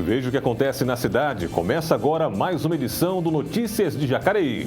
Veja o que acontece na cidade. Começa agora mais uma edição do Notícias de Jacareí.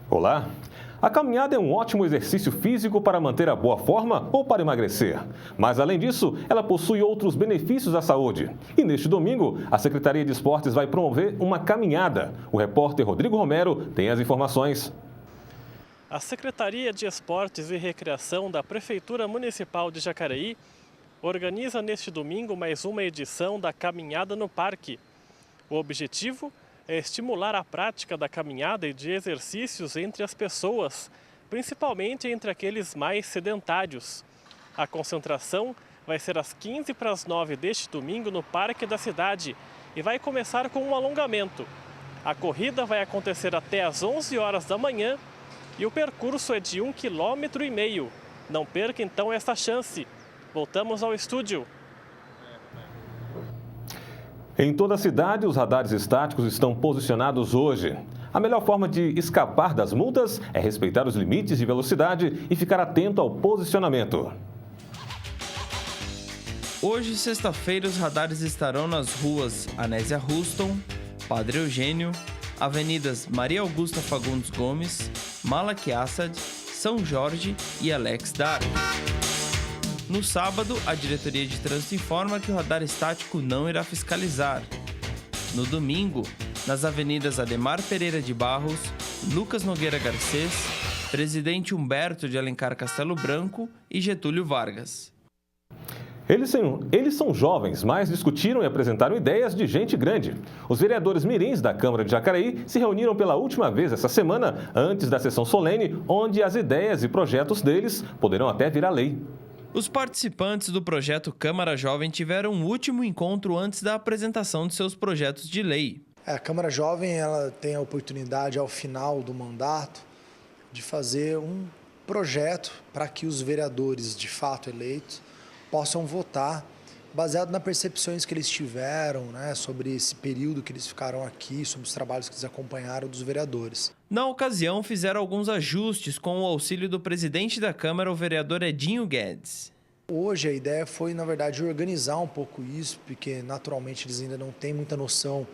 Olá! A caminhada é um ótimo exercício físico para manter a boa forma ou para emagrecer. Mas, além disso, ela possui outros benefícios à saúde. E neste domingo, a Secretaria de Esportes vai promover uma caminhada. O repórter Rodrigo Romero tem as informações. A Secretaria de Esportes e Recreação da Prefeitura Municipal de Jacareí organiza neste domingo mais uma edição da Caminhada no Parque. O objetivo é estimular a prática da caminhada e de exercícios entre as pessoas, principalmente entre aqueles mais sedentários. A concentração vai ser às 8h45 deste domingo no Parque da Cidade e vai começar com um alongamento. A corrida vai acontecer até às 11 horas da manhã e o percurso é de 1,5 km. Não perca então essa chance. Voltamos ao estúdio. Em toda a cidade, os radares estáticos estão posicionados hoje. A melhor forma de escapar das multas é respeitar os limites de velocidade e ficar atento ao posicionamento. Hoje, sexta-feira, os radares estarão nas ruas Anésia Ruston, Padre Eugênio, avenidas Maria Augusta Fagundes Gomes, Malak Assad, São Jorge e Alex Dar. No sábado, a Diretoria de Trânsito informa que o radar estático não irá fiscalizar. No domingo, nas avenidas Ademar Pereira de Barros, Lucas Nogueira Garcês, Presidente Humberto de Alencar Castelo Branco e Getúlio Vargas. Eles são jovens, mas discutiram e apresentaram ideias de gente grande. Os vereadores mirins da Câmara de Jacareí se reuniram pela última vez essa semana, antes da sessão solene, onde as ideias e projetos deles poderão até virar lei. Os participantes do projeto Câmara Jovem tiveram um último encontro antes da apresentação de seus projetos de lei. A Câmara Jovem ela tem a oportunidade, ao final do mandato, de fazer um projeto para que os vereadores, de fato eleitos, possam votar baseado nas percepções que eles tiveram, né, sobre esse período que eles ficaram aqui, sobre os trabalhos que eles acompanharam dos vereadores. Na ocasião, fizeram alguns ajustes com o auxílio do presidente da Câmara, o vereador Edinho Guedes. Hoje a ideia foi, na verdade, organizar um pouco isso, porque naturalmente eles ainda não têm muita noção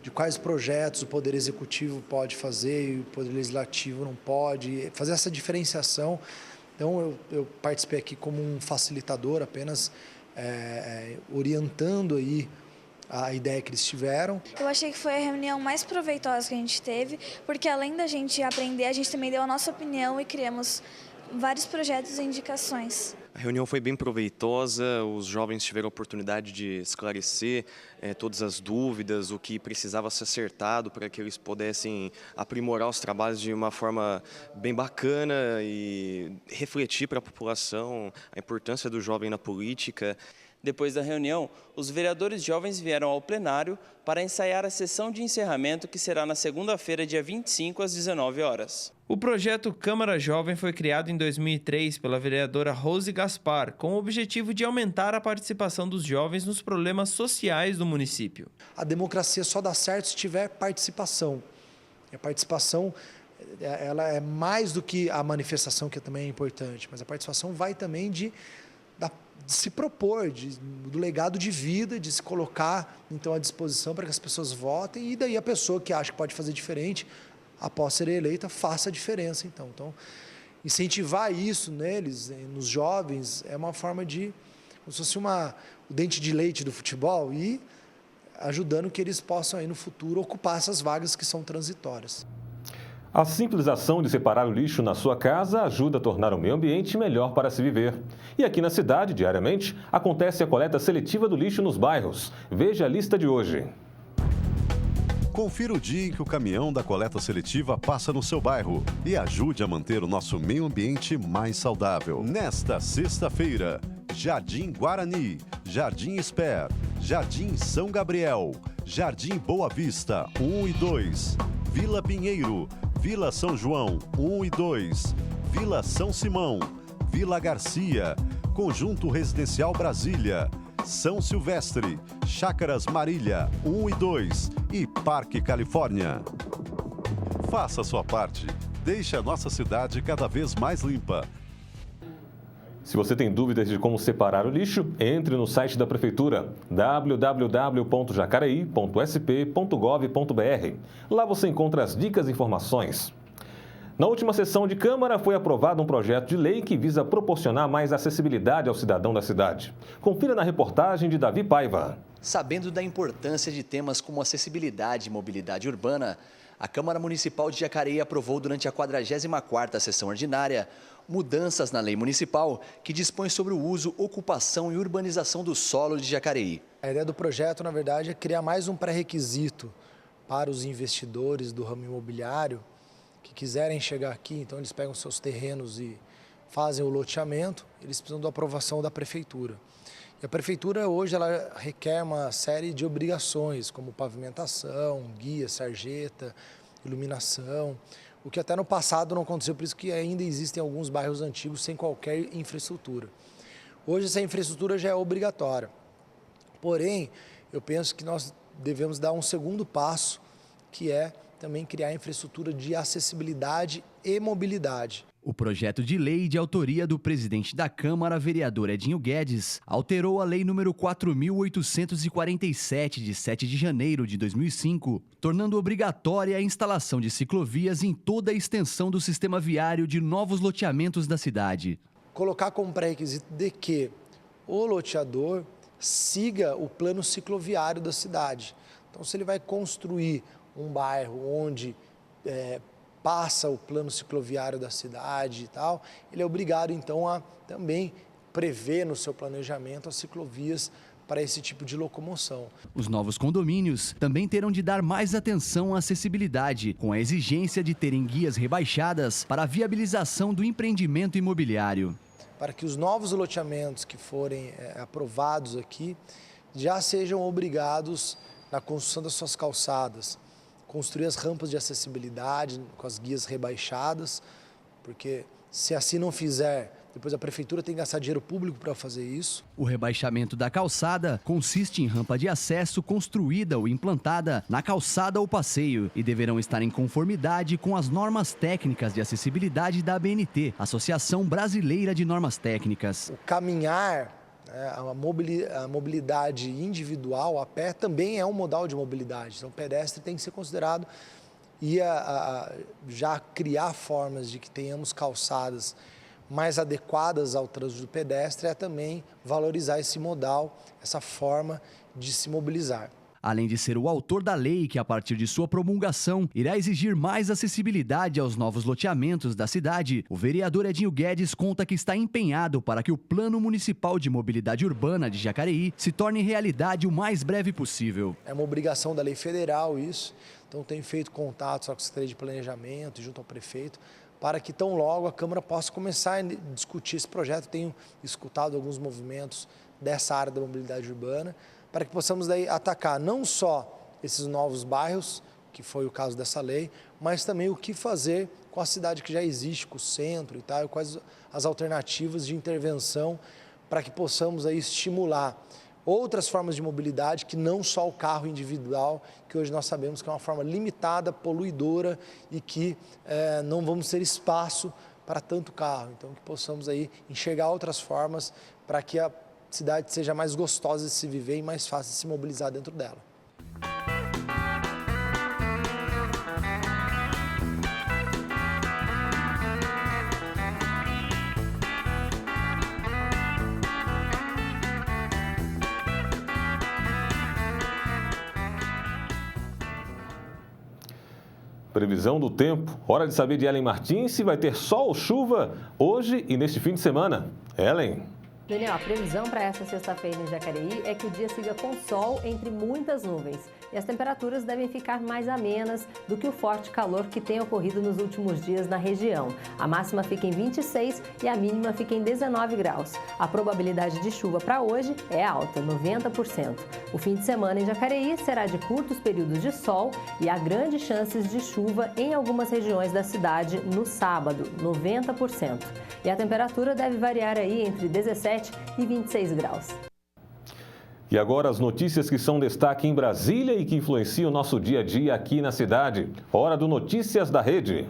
de quais projetos o Poder Executivo pode fazer e o Poder Legislativo não pode, fazer essa diferenciação. Então eu participei aqui como um facilitador, apenas orientando aí a ideia que eles tiveram. Eu achei que foi a reunião mais proveitosa que a gente teve, porque além da gente aprender, a gente também deu a nossa opinião e criamos vários projetos e indicações. A reunião foi bem proveitosa, os jovens tiveram a oportunidade de esclarecer todas as dúvidas, o que precisava ser acertado para que eles pudessem aprimorar os trabalhos de uma forma bem bacana e refletir para a população a importância do jovem na política. Depois da reunião, os vereadores jovens vieram ao plenário para ensaiar a sessão de encerramento que será na segunda-feira, dia 25, às 19 horas. O projeto Câmara Jovem foi criado em 2003 pela vereadora Rose Gaspar, com o objetivo de aumentar a participação dos jovens nos problemas sociais do município. A democracia só dá certo se tiver participação. E a participação ela é mais do que a manifestação, que também é importante, mas a participação vai também de se propor, do legado de vida, de se colocar então à disposição para que as pessoas votem e daí a pessoa que acha que pode fazer diferente, após ser eleita, faça a diferença. Então incentivar isso neles, nos jovens, é uma forma de, como se fosse o dente de leite do futebol e ajudando que eles possam aí no futuro ocupar essas vagas que são transitórias. A simples ação de separar o lixo na sua casa ajuda a tornar o meio ambiente melhor para se viver. E aqui na cidade, diariamente, acontece a coleta seletiva do lixo nos bairros. Veja a lista de hoje. Confira o dia em que o caminhão da coleta seletiva passa no seu bairro e ajude a manter o nosso meio ambiente mais saudável. Nesta sexta-feira, Jardim Guarani, Jardim Esper, Jardim São Gabriel, Jardim Boa Vista 1 e 2, Vila Pinheiro, Vila São João 1 e 2, Vila São Simão, Vila Garcia, Conjunto Residencial Brasília, São Silvestre, Chácaras Marília 1 e 2 e Parque Califórnia. Faça a sua parte. Deixe a nossa cidade cada vez mais limpa. Se você tem dúvidas de como separar o lixo, entre no site da Prefeitura, www.jacareí.sp.gov.br. Lá você encontra as dicas e informações. Na última sessão de Câmara, foi aprovado um projeto de lei que visa proporcionar mais acessibilidade ao cidadão da cidade. Confira na reportagem de Davi Paiva. Sabendo da importância de temas como acessibilidade e mobilidade urbana, a Câmara Municipal de Jacareí aprovou durante a 44ª sessão ordinária mudanças na lei municipal que dispõe sobre o uso, ocupação e urbanização do solo de Jacareí. A ideia do projeto, na verdade, é criar mais um pré-requisito para os investidores do ramo imobiliário que quiserem chegar aqui. Então eles pegam seus terrenos e fazem o loteamento, eles precisam da aprovação da Prefeitura. E a Prefeitura hoje ela requer uma série de obrigações, como pavimentação, guia, sarjeta, iluminação, o que até no passado não aconteceu, por isso que ainda existem alguns bairros antigos sem qualquer infraestrutura. Hoje essa infraestrutura já é obrigatória, porém eu penso que nós devemos dar um segundo passo, que é também criar infraestrutura de acessibilidade e mobilidade. O projeto de lei de autoria do presidente da Câmara, vereador Edinho Guedes, alterou a Lei nº 4.847, de 7 de janeiro de 2005, tornando obrigatória a instalação de ciclovias em toda a extensão do sistema viário de novos loteamentos da cidade. Colocar como pré-requisito de que o loteador siga o plano cicloviário da cidade. Então, se ele vai construir um bairro onde passa o plano cicloviário da cidade e tal, ele é obrigado então a também prever no seu planejamento as ciclovias para esse tipo de locomoção. Os novos condomínios também terão de dar mais atenção à acessibilidade, com a exigência de terem guias rebaixadas para a viabilização do empreendimento imobiliário. Para que os novos loteamentos que forem aprovados aqui já sejam obrigados na construção das suas calçadas, construir as rampas de acessibilidade com as guias rebaixadas, porque se assim não fizer, depois a Prefeitura tem que gastar dinheiro público para fazer isso. O rebaixamento da calçada consiste em rampa de acesso construída ou implantada na calçada ou passeio e deverão estar em conformidade com as normas técnicas de acessibilidade da ABNT, Associação Brasileira de Normas Técnicas. O caminhar, a mobilidade individual a pé também é um modal de mobilidade. Então o pedestre tem que ser considerado e já criar formas de que tenhamos calçadas mais adequadas ao trânsito pedestre é também valorizar esse modal, essa forma de se mobilizar. Além de ser o autor da lei que, a partir de sua promulgação, irá exigir mais acessibilidade aos novos loteamentos da cidade, o vereador Edinho Guedes conta que está empenhado para que o Plano Municipal de Mobilidade Urbana de Jacareí se torne realidade o mais breve possível. É uma obrigação da lei federal isso, então tenho feito contatos com a Secretaria de Planejamento junto ao prefeito, para que tão logo a Câmara possa começar a discutir esse projeto. Tenho escutado alguns movimentos dessa área da mobilidade urbana, para que possamos daí atacar não só esses novos bairros, que foi o caso dessa lei, mas também o que fazer com a cidade que já existe, com o centro e tal, e quais as alternativas de intervenção para que possamos aí estimular outras formas de mobilidade que não só o carro individual, que hoje nós sabemos que é uma forma limitada, poluidora e que não vamos ter espaço para tanto carro. Então que possamos aí enxergar outras formas para que a cidade seja mais gostosa de se viver e mais fácil de se mobilizar dentro dela. Previsão do tempo. Hora de saber de Ellen Martins se vai ter sol ou chuva hoje e neste fim de semana. Ellen. Daniel, a previsão para essa sexta-feira em Jacareí é que o dia siga com sol entre muitas nuvens. E as temperaturas devem ficar mais amenas do que o forte calor que tem ocorrido nos últimos dias na região. A máxima fica em 26 e a mínima fica em 19 graus. A probabilidade de chuva para hoje é alta, 90%. O fim de semana em Jacareí será de curtos períodos de sol e há grandes chances de chuva em algumas regiões da cidade no sábado, 90%. E a temperatura deve variar aí entre 17 e 26 graus. E agora as notícias que são destaque em Brasília e que influenciam o nosso dia a dia aqui na cidade. Hora do Notícias da Rede.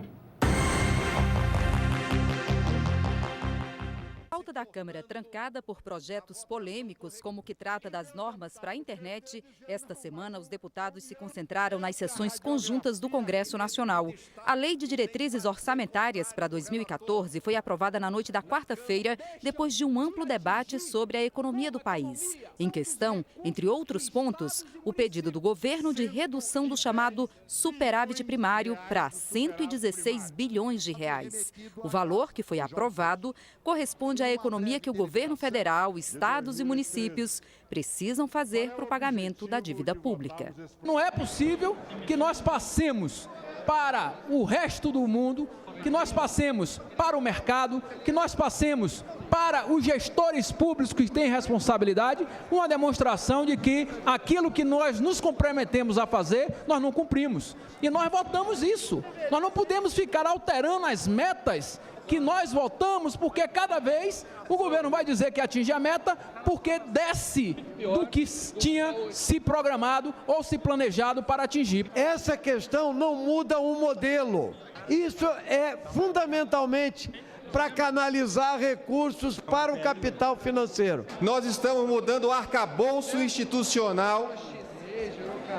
da Câmara trancada por projetos polêmicos, como o que trata das normas para a internet, esta semana os deputados se concentraram nas sessões conjuntas do Congresso Nacional. A Lei de Diretrizes Orçamentárias para 2014 foi aprovada na noite da quarta-feira, depois de um amplo debate sobre a economia do país. Em questão, entre outros pontos, o pedido do governo de redução do chamado superávit primário para 116 bilhões de reais. O valor que foi aprovado corresponde à economia que o governo federal, estados e municípios precisam fazer para o pagamento da dívida pública. Não é possível que nós passemos para o resto do mundo, que nós passemos para o mercado, que nós passemos para os gestores públicos que têm responsabilidade, uma demonstração de que aquilo que nós nos comprometemos a fazer, nós não cumprimos. E nós votamos isso. Nós não podemos ficar alterando as metas que nós votamos, porque cada vez o governo vai dizer que atinge a meta, porque desce do que tinha se programado ou se planejado para atingir. Essa questão não muda o modelo. Isso é fundamentalmente para canalizar recursos para o capital financeiro. Nós estamos mudando o arcabouço institucional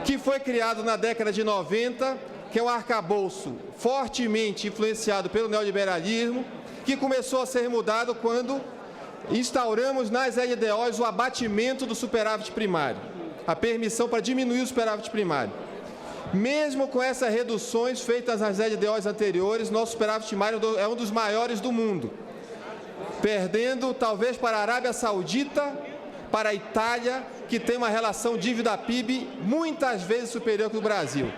que foi criado na década de 90, que é um arcabouço fortemente influenciado pelo neoliberalismo, que começou a ser mudado quando instauramos nas LDOs o abatimento do superávit primário, a permissão para diminuir o superávit primário. Mesmo com essas reduções feitas nas LDOs anteriores, nosso superávit primário é um dos maiores do mundo, perdendo talvez para a Arábia Saudita, para a Itália, que tem uma relação dívida-PIB muitas vezes superior que o Brasil.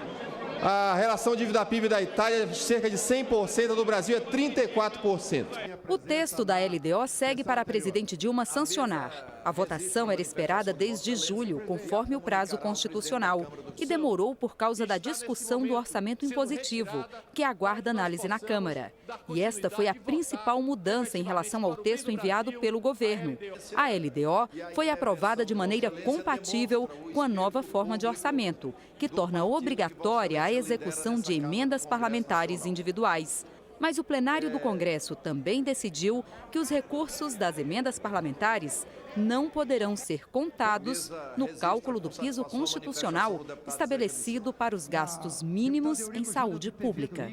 A relação dívida-PIB da Itália é cerca de 100%, a do Brasil é 34%. O texto da LDO segue para a presidente Dilma sancionar. A votação era esperada desde julho, conforme o prazo constitucional, e demorou por causa da discussão do orçamento impositivo, que aguarda análise na Câmara. E esta foi a principal mudança em relação ao texto enviado pelo governo. A LDO foi aprovada de maneira compatível com a nova forma de orçamento, que torna obrigatória a execução de emendas parlamentares individuais. Mas o plenário do Congresso também decidiu que os recursos das emendas parlamentares não poderão ser contados no cálculo do piso constitucional estabelecido para os gastos mínimos em saúde pública.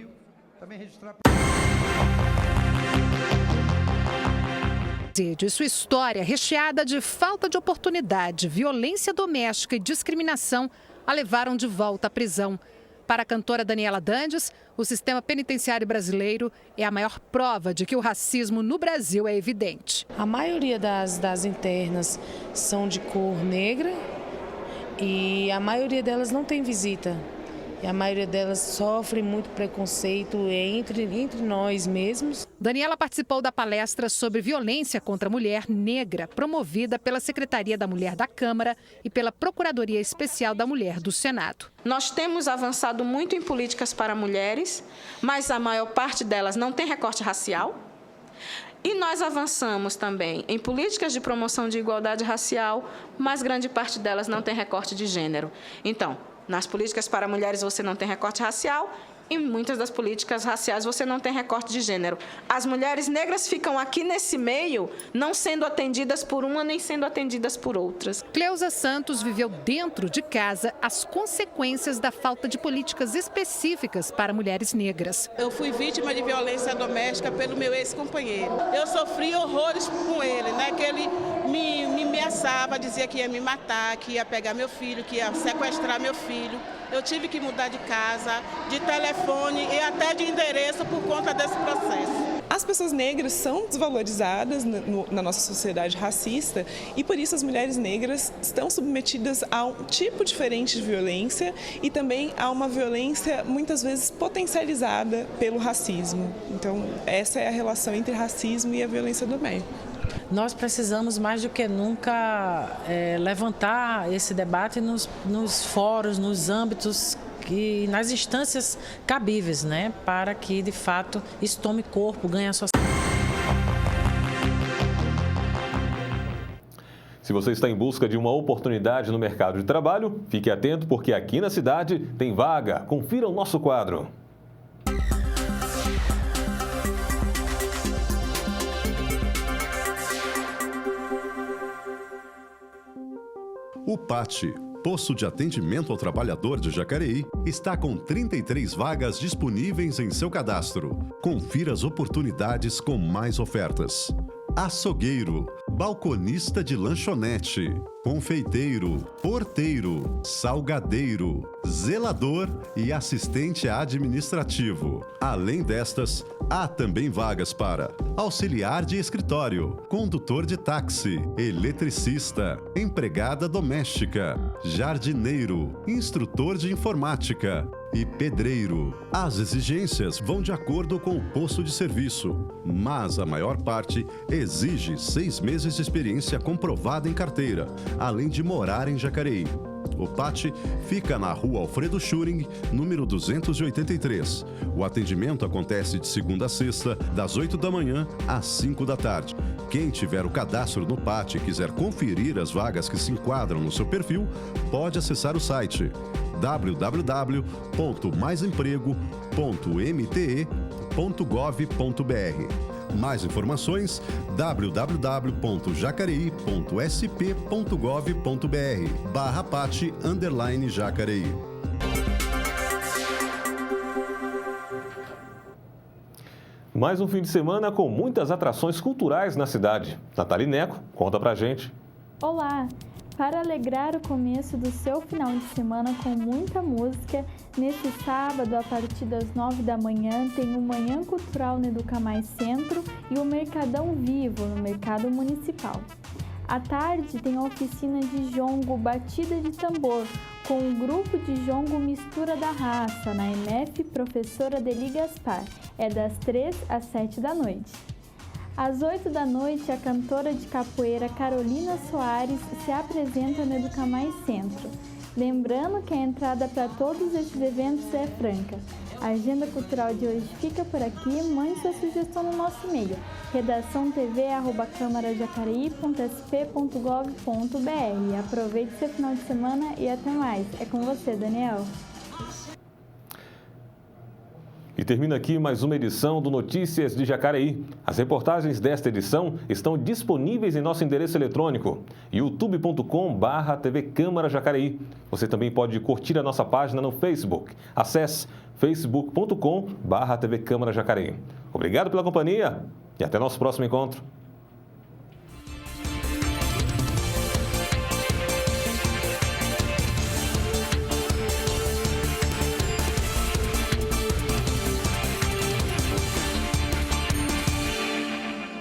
De sua história recheada de falta de oportunidade, violência doméstica e discriminação a levaram de volta à prisão. Para a cantora Daniela Dandes, o sistema penitenciário brasileiro é a maior prova de que o racismo no Brasil é evidente. A maioria das internas são de cor negra e a maioria delas não tem visita. E a maioria delas sofre muito preconceito entre nós mesmos. Daniela participou da palestra sobre violência contra a mulher negra, promovida pela Secretaria da Mulher da Câmara e pela Procuradoria Especial da Mulher do Senado. Nós temos avançado muito em políticas para mulheres, mas a maior parte delas não tem recorte racial. E nós avançamos também em políticas de promoção de igualdade racial, mas grande parte delas não tem recorte de gênero. Então, nas políticas para mulheres você não tem recorte racial e muitas das políticas raciais você não tem recorte de gênero. As mulheres negras ficam aqui nesse meio, não sendo atendidas por uma nem sendo atendidas por outras. Cleusa Santos viveu dentro de casa as consequências da falta de políticas específicas para mulheres negras. Eu fui vítima de violência doméstica pelo meu ex-companheiro. Eu sofri horrores com ele, né? Que ele me ameaçava, dizia que ia me matar, que ia pegar meu filho, que ia sequestrar meu filho. Eu tive que mudar de casa, de telefone e até de endereço por conta desse processo. As pessoas negras são desvalorizadas na nossa sociedade racista e por isso as mulheres negras estão submetidas a um tipo diferente de violência e também a uma violência muitas vezes potencializada pelo racismo. Então essa é a relação entre racismo e a violência doméstica. Nós precisamos mais do que nunca levantar esse debate nos fóruns, nos âmbitos e nas instâncias cabíveis, né, para que de fato isso tome corpo, ganhe a sua. Se você está em busca de uma oportunidade no mercado de trabalho, fique atento porque aqui na cidade tem vaga. Confira o nosso quadro. O PAT, Posto de Atendimento ao Trabalhador de Jacareí, está com 33 vagas disponíveis em seu cadastro. Confira as oportunidades com mais ofertas. Açougueiro, balconista de lanchonete, confeiteiro, porteiro, salgadeiro, zelador e assistente administrativo. Além destas, há também vagas para auxiliar de escritório, condutor de táxi, eletricista, empregada doméstica, jardineiro, instrutor de informática e pedreiro. As exigências vão de acordo com o posto de serviço, mas a maior parte exige 6 meses de experiência comprovada em carteira, além de morar em Jacareí. O PAT fica na Rua Alfredo Schuring, número 283. O atendimento acontece de segunda a sexta, das 8 da manhã às 5 da tarde. Quem tiver o cadastro no PAT e quiser conferir as vagas que se enquadram no seu perfil, pode acessar o site www.maisemprego.mte.gov.br. Mais informações, www.jacareí.sp.gov.br/PAT_Jacareí. Mais um fim de semana com muitas atrações culturais na cidade. Nathalie Neco, conta pra gente. Olá! Para alegrar o começo do seu final de semana com muita música, neste sábado, a partir das 9 da manhã, tem o Manhã Cultural no Educamais Centro e o Mercadão Vivo no Mercado Municipal. À tarde, tem a oficina de jongo Batida de Tambor, com o grupo de jongo Mistura da Raça, na MF Professora Adeli Gaspar. É das 3 às 7 da noite. Às 8 da noite, a cantora de capoeira Carolina Soares se apresenta no Educamais Centro. Lembrando que a entrada para todos esses eventos é franca. A agenda cultural de hoje fica por aqui. Mande sua sugestão no nosso e-mail, redaçãotv@câmarajacareí.sp.gov.br. Aproveite seu final de semana e até mais. É com você, Daniel. E termina aqui mais uma edição do Notícias de Jacareí. As reportagens desta edição estão disponíveis em nosso endereço eletrônico, youtube.com/TV Câmara Jacareí. Você também pode curtir a nossa página no Facebook. Acesse facebook.com/TV Câmara Jacareí. Obrigado pela companhia e até nosso próximo encontro.